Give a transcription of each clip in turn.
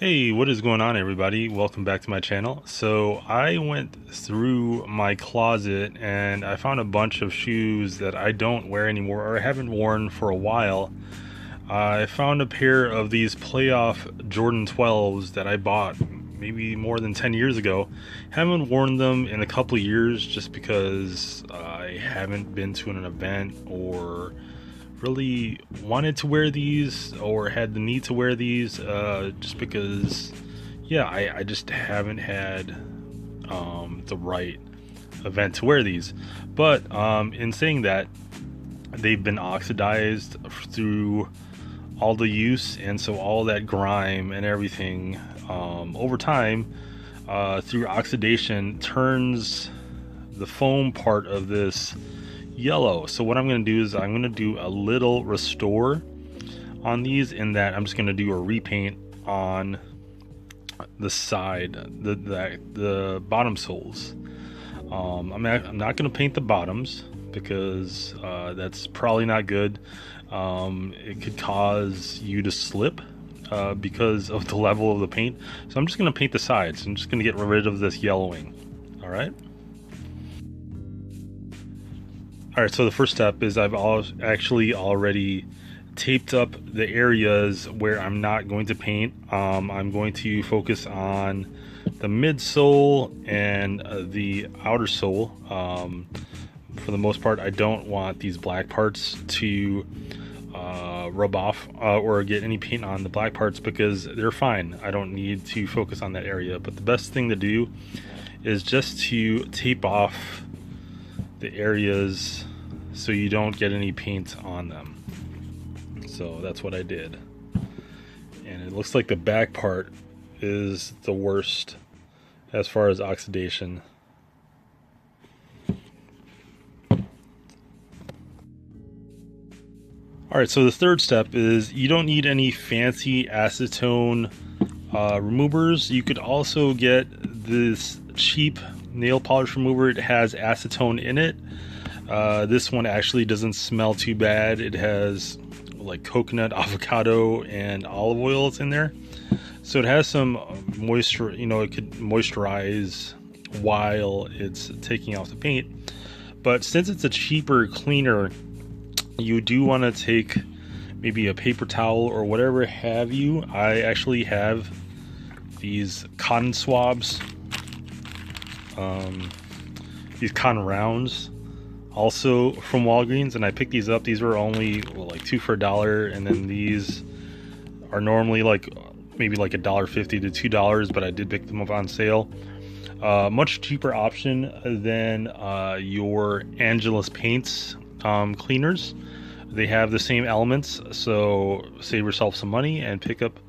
Hey, what is going on, everybody? Welcome back to my channel. So I went through my closet and I found a bunch of shoes that I don't wear anymore or I haven't worn for a while. I found a pair of these playoff Jordan 12s that I bought maybe more than 10 years ago. Haven't worn them in a couple of years just because I haven't been to an event or really wanted to wear these or had the need to wear these, just because I just haven't had the right event to wear these. But in saying that, they've been oxidized through all the use, and so all that grime and everything over time through oxidation turns the foam part of this yellow. So what I'm going to do is I'm going to do a little restore on these, in that I'm just going to do a repaint on the side, the bottom soles. I'm not going to paint the bottoms because that's probably not good. It could cause you to slip because of the level of the paint. So I'm just going to paint the sides. I'm just going to get rid of this yellowing. All right. Alright, so the first step is I've actually already taped up the areas where I'm not going to paint. I'm going to focus on the midsole and the outer sole. For the most part, I don't want these black parts to rub off or get any paint on the black parts because they're fine. I don't need to focus on that area. But the best thing to do is just to tape off the areas so you don't get any paint on them. So that's what I did, and it looks like the back part is the worst as far as oxidation. Alright, so the third step is you don't need any fancy acetone removers. You could also get this cheap nail polish remover. It has acetone in it. This one actually doesn't smell too bad. It has like coconut, avocado, and olive oils in there. So it has some moisture, it could moisturize while it's taking off the paint. But since it's a cheaper cleaner, you do want to take maybe a paper towel or whatever have you. I actually have these cotton swabs, these cotton rounds, also from Walgreens, and I picked these up. These were only like $2 for $1, and then these are normally like maybe like $1.50 to $2, but I did pick them up on sale. Much cheaper option than your Angelus Paints cleaners. They have the same elements, so save yourself some money and pick up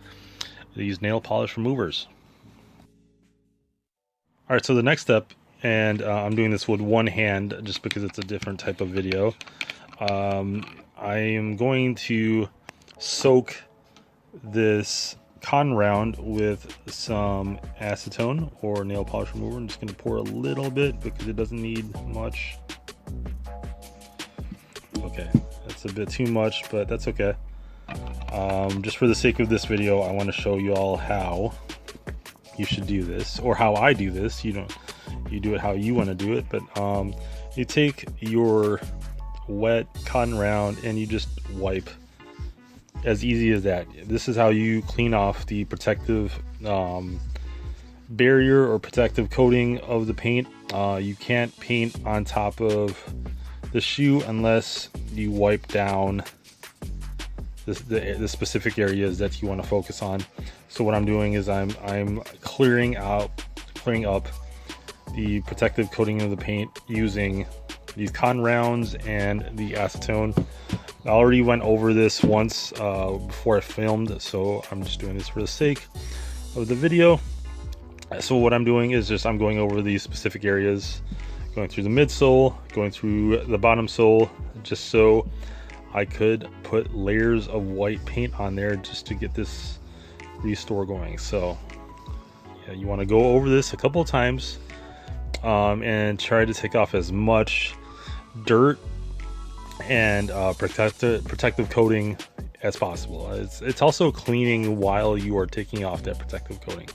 these nail polish removers. Alright, so the next step, and I'm doing this with one hand just because it's a different type of video. I am going to soak this cotton round with some acetone or nail polish remover. I'm just going to pour a little bit because it doesn't need much. Okay, that's a bit too much, but that's okay. Just for the sake of this video, I want to show you all how you should do this, or how I do this. You do it how you want to do it, but you take your wet cotton round and you just wipe. As easy as that. This is how you clean off the protective barrier or protective coating of the paint. You can't paint on top of the shoe unless you wipe down the specific areas that you want to focus on. So what I'm doing is I'm clearing up the protective coating of the paint using these cotton rounds and the acetone. I already went over this once before I filmed, so I'm just doing this for the sake of the video. So what I'm doing is I'm going over these specific areas, going through the midsole, going through the bottom sole, just so I could put layers of white paint on there just to get this restore going. So yeah, you want to go over this a couple of times and try to take off as much dirt and protective coating as possible. It's also cleaning while you are taking off that protective coating.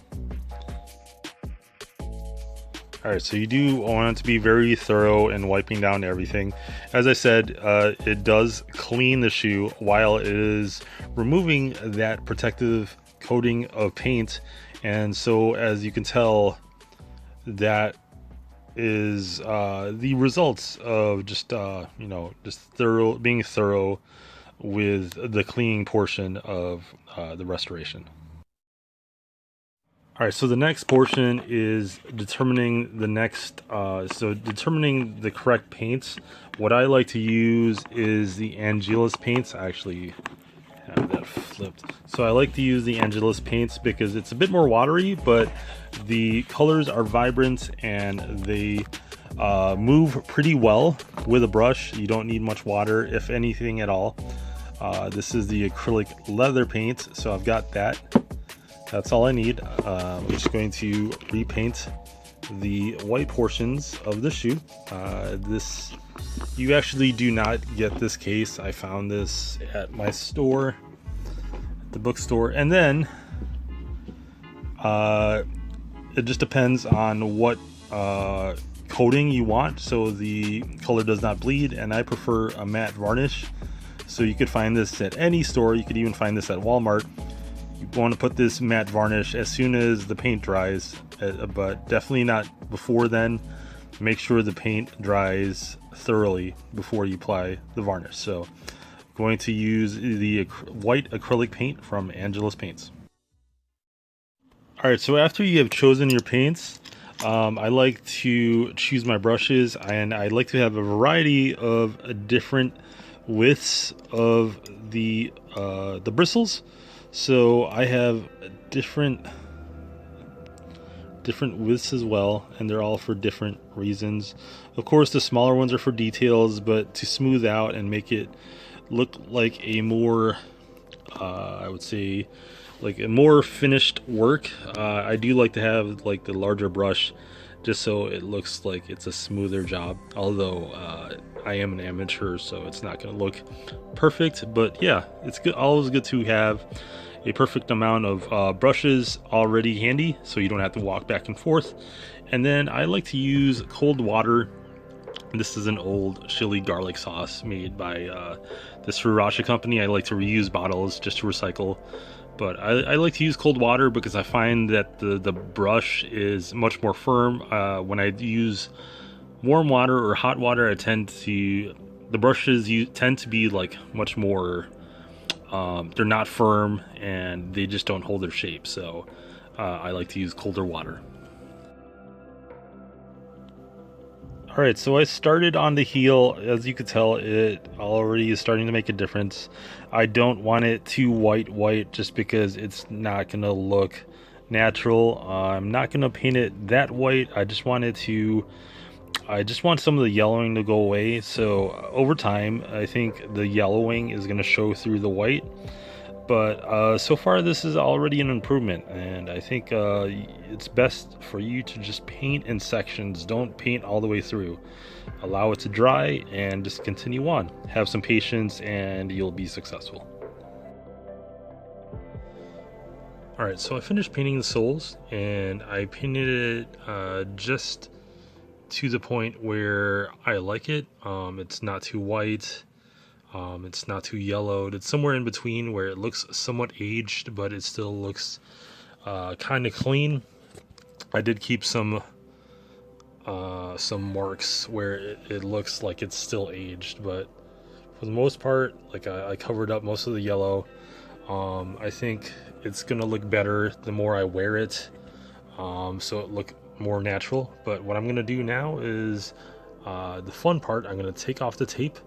All right, so you do want it to be very thorough in wiping down everything. As I said, it does clean the shoe while it is removing that protective coating of paint. And so as you can tell, that is the results of just just being thorough with the cleaning portion of the restoration. All right, so the next portion is determining determining the correct paints. What I like to use is the Angelus paints. I actually have that flipped. So I like to use the Angelus paints because it's a bit more watery, but the colors are vibrant and they move pretty well with a brush. You don't need much water, if anything at all. This is the acrylic leather paint, so I've got that. That's all I need. I'm just going to repaint the white portions of the shoe. You actually do not get this case. I found this at my store, at the bookstore, and then it just depends on what coating you want, so the color does not bleed, and I prefer a matte varnish. So you could find this at any store. You could even find this at Walmart. You want to put this matte varnish as soon as the paint dries, but definitely not before then. Make sure the paint dries thoroughly before you apply the varnish. So I'm going to use the white acrylic paint from Angelus Paints. All right, so after you have chosen your paints, I like to choose my brushes, and I like to have a variety of different widths of the bristles. So I have different widths as well, and they're all for different reasons. Of course, the smaller ones are for details, but to smooth out and make it look like a more I would say like a more finished work, I do like to have like the larger brush, just so it looks like it's a smoother job. Although I am an amateur, so it's not going to look perfect, but yeah, it's good. Always good to have a perfect amount of brushes already handy, so you don't have to walk back and forth. And then I like to use cold water. This is an old chili garlic sauce made by this Sriracha company. I like to reuse bottles just to recycle, but I like to use cold water because I find that the brush is much more firm. When I use warm water or hot water, the brushes tend to be like much more, they're not firm and they just don't hold their shape. So I like to use colder water. All right, so I started on the heel. As you could tell, it already is starting to make a difference. I don't want it too white just because it's not gonna look natural. I'm not gonna paint it that white. I just want some of the yellowing to go away. So over time, I think the yellowing is gonna show through the white. But so far this is already an improvement, and I think it's best for you to just paint in sections. Don't paint all the way through. Allow it to dry and just continue on. Have some patience and you'll be successful. Alright, so I finished painting the soles, and I painted it just to the point where I like it. It's not too white. It's not too yellowed. It's somewhere in between where it looks somewhat aged, but it still looks kind of clean. I did keep some marks where it looks like it's still aged, but for the most part, like I covered up most of the yellow. I think it's gonna look better the more I wear it, so it look more natural. But what I'm gonna do now is the fun part. I'm gonna take off the tape.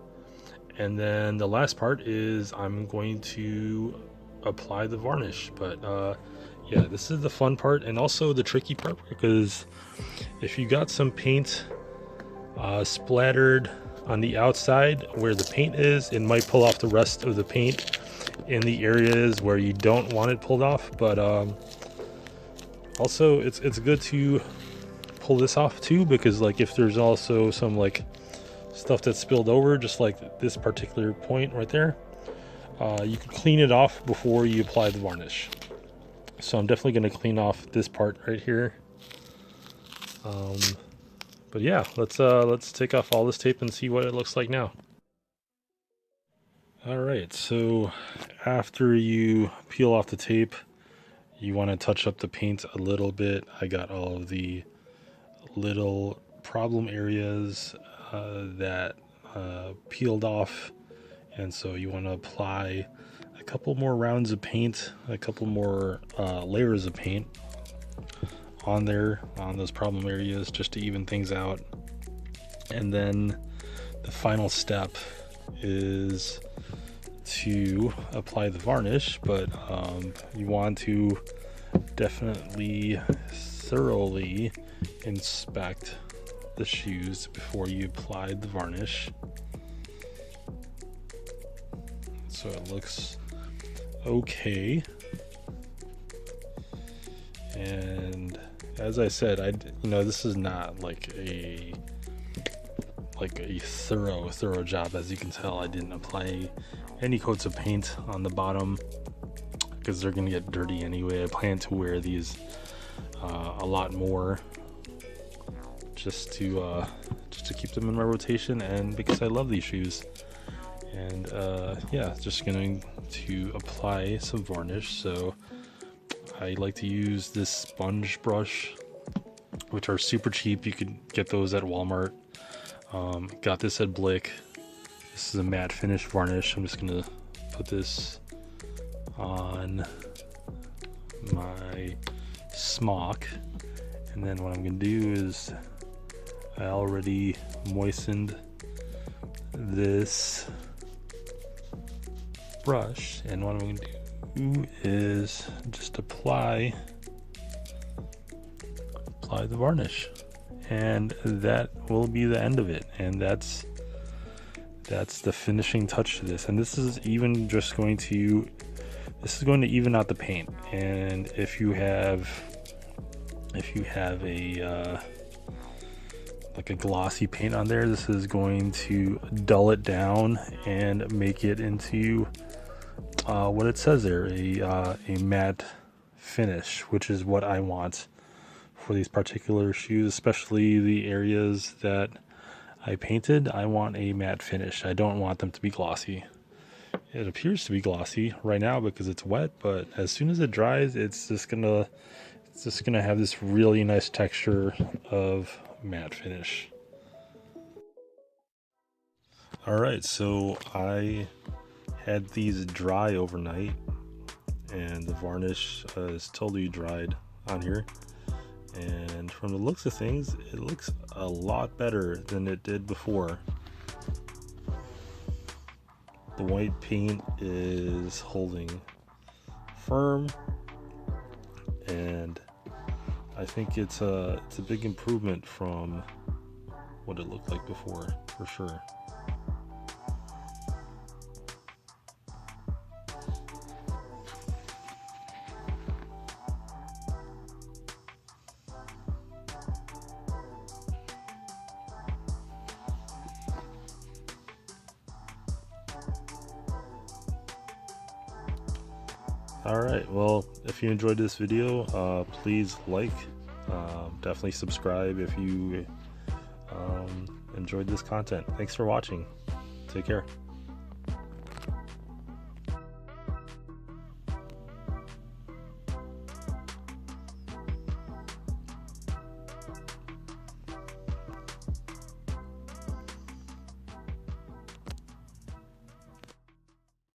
And then the last part is I'm going to apply the varnish. But yeah, this is the fun part and also the tricky part, because if you got some paint splattered on the outside where the paint is, it might pull off the rest of the paint in the areas where you don't want it pulled off. But also it's good to pull this off too, because like if there's also some like stuff that's spilled over, just like this particular point right there, you can clean it off before you apply the varnish. So I'm definitely going to clean off this part right here. But yeah, let's take off all this tape and see what it looks like now. Alright, so after you peel off the tape, you want to touch up the paint a little bit. I got all of the little problem areas that peeled off, and so you want to apply a couple more rounds of paint, a couple more layers of paint on there, on those problem areas, just to even things out. And then the final step is to apply the varnish, but you want to definitely thoroughly inspect the shoes before you apply the varnish, so it looks okay. And as I said, this is not like a thorough job. As you can tell, I didn't apply any coats of paint on the bottom because they're gonna get dirty anyway. I plan to wear these a lot more, just to keep them in my rotation, and because I love these shoes. And yeah, just going to apply some varnish. So I like to use this sponge brush, which are super cheap. You could get those at Walmart. Got this at Blick. This is a matte finish varnish. I'm just gonna put this on my smock, and then what I'm gonna do is I already moistened this brush, and what I'm gonna do is just apply the varnish, and that will be the end of it. And that's the finishing touch to this. And this is even just going to even out the paint. And if you have a like a glossy paint on there, this is going to dull it down and make it into what it says there, a matte finish, which is what I want for these particular shoes, especially the areas that I painted. I want a matte finish. I don't want them to be glossy. It appears to be glossy right now because it's wet, but as soon as it dries, it's just gonna have this really nice texture of matte finish. Alright, so I had these dry overnight, and the varnish is totally dried on here, and from the looks of things, it looks a lot better than it did before. The white paint is holding firm, and I think it's a big improvement from what it looked like before, for sure. Alright, well, if you enjoyed this video, please like, definitely subscribe if you enjoyed this content. Thanks for watching. Take care.